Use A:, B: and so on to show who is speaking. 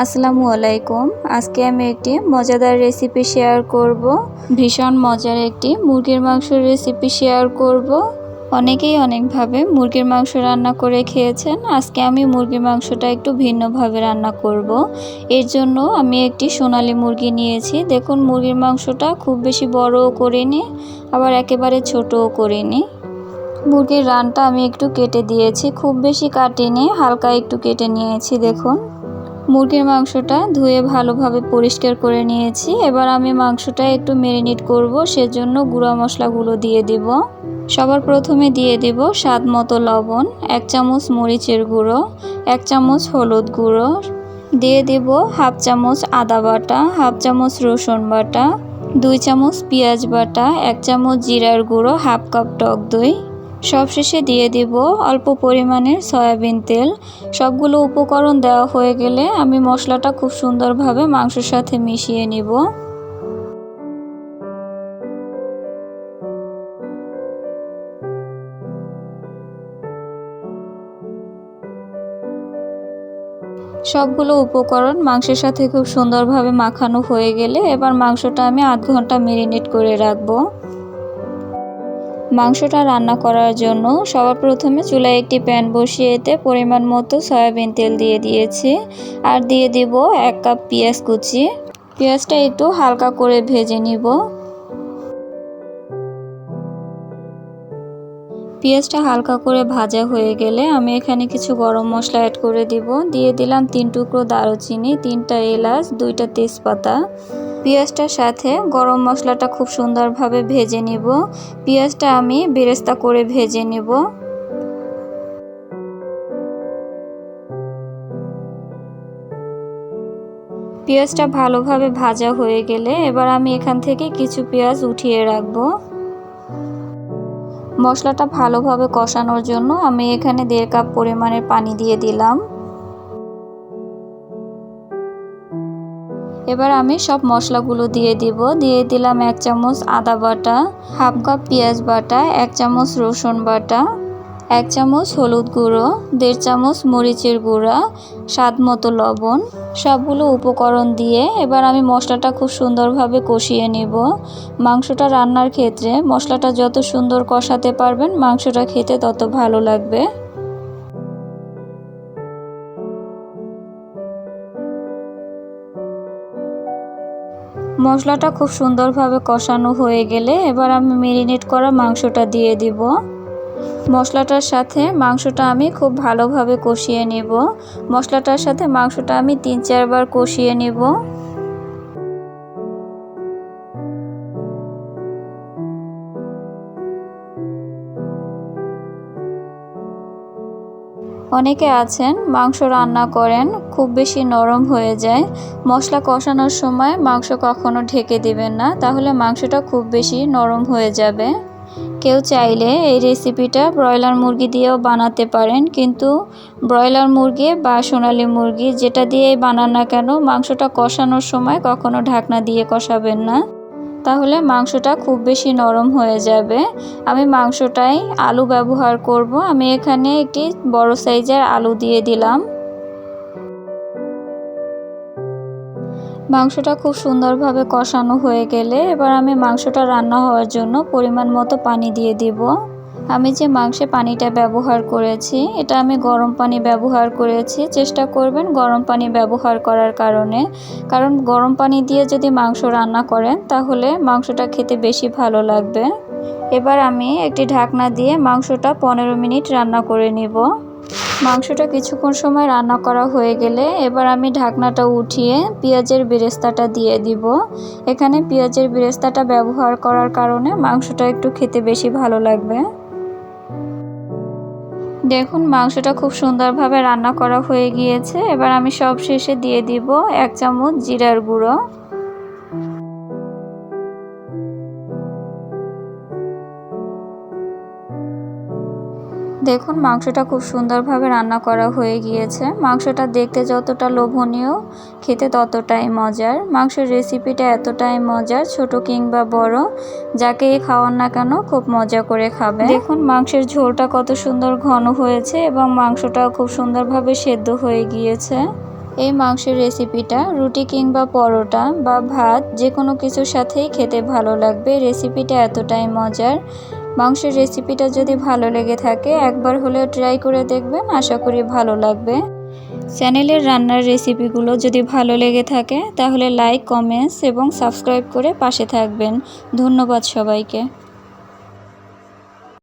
A: আসসালামু আলাইকুম। আজকে আমি একটি মজাদার রেসিপি শেয়ার করব। ভীষণ মজার একটি মুরগির মাংসের রেসিপি শেয়ার করব। অনেকেই অনেকভাবে মুরগির মাংস রান্না করে খেয়েছেন। আজকে আমি মুরগির মাংসটা একটু ভিন্নভাবে রান্না করব। এর জন্য আমি একটি সোনালী মুরগি নিয়েছি। দেখুন, মুরগির মাংসটা খুব বেশি বড়ও করিনি, আবার একেবারে ছোটও করিনি। মুরগির রানটা আমি একটু কেটে দিয়েছি, খুব বেশি কাটিনি, হালকা একটু কেটে নিয়েছি। দেখুন, মুরগির মাংসটা ধুয়ে ভালোভাবে পরিষ্কার করে নিয়েছি। এবার আমি মাংসটা একটু ম্যারিনেট করব, সেজন্য গুঁড়া মশলাগুলো দিয়ে দিব। সবার প্রথমে দিয়ে দিব স্বাদ মতো লবণ, 1 চামচ মরিচের গুঁড়ো, 1 চামচ হলুদ গুঁড়ো, দিয়ে দিব হাফ চামচ আদা বাটা, হাফ চামচ রসুন বাটা, 2 চামচ পেঁয়াজ বাটা, 1 চামচ জিরার গুঁড়ো, হাফ কাপ টক দই। সবশেষে দিয়ে দিব অল্প পরিমাণের সয়াবিন তেল। সবগুলো উপকরণ দেওয়া হয়ে গেলে আমি মশলাটা খুব সুন্দরভাবে মাংসের সাথে মিশিয়ে নিব। সবগুলো উপকরণ মাংসের সাথে খুব সুন্দরভাবে মাখানো হয়ে গেলে এবার মাংসটা আমি আধ ঘন্টা ম্যারিনেট করে রাখবো। মাংসটা রান্না করার জন্য সবার প্রথমে চুলায় একটি প্যান বসিয়ে এতে পরিমাণ মতো সয়াবিন তেল দিয়ে দিয়েছি, আর দিয়ে দিব 1 কাপ পেঁয়াজ কুচি। পেঁয়াজটা একটু হালকা করে ভেজে নিব। পেঁয়াজটা হালকা করে ভাজা হয়ে গেলে আমি এখানে কিছু গরম মশলা অ্যাড করে দিব। দিয়ে দিলাম 3 টুকরো দারুচিনি, 3টা এলাচ, 2টা তেজপাতা। পেঁয়াজটার সাথে গরম মশলাটা খুব সুন্দরভাবে ভেজে নিব। পেঁয়াজটা আমি বেরেস্তা করে ভেজে নিব। পেঁয়াজটা ভালোভাবে ভাজা হয়ে গেলে এবার আমি এখান থেকে কিছু পেঁয়াজ উঠিয়ে রাখবো। মশলাটা ভালোভাবে কষানোর জন্য আমি এখানে 1.5 কাপ পরিমাণের পানি দিয়ে দিলাম। এবার আমি সব মশলাগুলো দিয়ে দিব। দিয়ে দিলাম 1 চামচ আদা বাটা, হাফ কাপ পেঁয়াজ বাটা, 1 চামচ রসুন বাটা, 1 চামচ হলুদ গুঁড়ো, 1.5 চামচ মরিচের গুঁড়া, স্বাদ মতো লবণ। সবগুলো উপকরণ দিয়ে এবার আমি মশলাটা খুব সুন্দরভাবে কষিয়ে নিব। মাংসটা রান্নার ক্ষেত্রে মশলাটা যত সুন্দর কষাতে পারবেন মাংসটা খেতে তত ভালো লাগবে। মশলাটা খুব সুন্দরভাবে কষানো হয়ে গেলে এবার আমি ম্যারিনেট করা মাংসটা দিয়ে দিব। মশলাটার সাথে মাংসটা আমি খুব ভালোভাবে কষিয়ে নেব। মশলাটার সাথে মাংসটা আমি 3-4 বার কষিয়ে নেব। অনেকে আছেন মাংস রান্না করেন খুব বেশি নরম হয়ে যায়। মশলা কষানোর সময় মাংস কখনো ঢেকে দিবেন না, তাহলে মাংসটা খুব বেশি নরম হয়ে যাবে। কেউ চাইলে এই রেসিপিটা ব্রয়লার মুরগি দিয়েও বানাতে পারেন, কিন্তু ব্রয়লার মুরগি বা সোনালী মুরগি যেটা দিয়েই বানান না কেন মাংসটা কষানোর সময় কখনো ঢাকনা দিয়ে কষাবেন না, তাহলে মাংসটা খুব বেশি নরম হয়ে যাবে। আমি মাংসটায় আলু ব্যবহার করব। আমি এখানে একটি বড় সাইজের আলু দিয়ে দিলাম। মাংসটা খুব সুন্দরভাবে কষানো হয়ে গেলে এবার আমি মাংসটা রান্না হওয়ার জন্য পরিমাণ মতো পানি দিয়ে দিব। আমি যে মাংসে পানিটা ব্যবহার করেছি এটা আমি গরম পানি ব্যবহার করেছি। চেষ্টা করবেন গরম পানি ব্যবহার করার কারণ গরম পানি দিয়ে যদি মাংস রান্না করেন তাহলে মাংসটা খেতে বেশি ভালো লাগবে। এবার আমি একটি ঢাকনা দিয়ে মাংসটা 15 মিনিট রান্না করে নিব। মাংসটা কিছুক্ষণ সময় রান্না করা হয়ে গেলে এবার আমি ঢাকনাটা উঠিয়ে পেঁয়াজের বেরেস্তাটা দিয়ে দিব। এখানে পেঁয়াজের বেরেস্তাটা ব্যবহার করার কারণে মাংসটা একটু খেতে বেশি ভালো লাগবে। দেখুন, মাংসটা খুব সুন্দরভাবে রান্না করা হয়ে গিয়েছে। এবার আমি সব শেষে দিয়ে দিব 1 চামচ জিরার গুঁড়ো। দেখুন, মাংসটা খুব সুন্দরভাবে রান্না করা হয়ে গিয়েছে। মাংসটা দেখতে যতটা লোভনীয়, খেতে ততটাই মজার। মাংসের রেসিপিটা এতটাই মজার, ছোট কিংবা বড় যাকেই খাওয়ান না কেন খুব মজা করে খাবে। দেখুন মাংসের ঝোলটা কত সুন্দর ঘন হয়েছে এবং মাংসটাও খুব সুন্দরভাবে সেদ্ধ হয়ে গিয়েছে। এই মাংসের রেসিপিটা রুটি কিংবা পরোটা বা ভাত যে কোনো কিছুর সাথেই খেতে ভালো লাগবে। রেসিপিটা এতটাই মজার। মাংসের রেসিপিটা যদি ভালো লেগে থাকে একবার হলেও ট্রাই করে দেখবেন, আশা করি ভালো লাগবে। চ্যানেলের রান্নার রেসিপিগুলো যদি ভালো লেগে থাকে তাহলে লাইক, কমেন্টস এবং সাবস্ক্রাইব করে পাশে থাকবেন। ধন্যবাদ সবাইকে।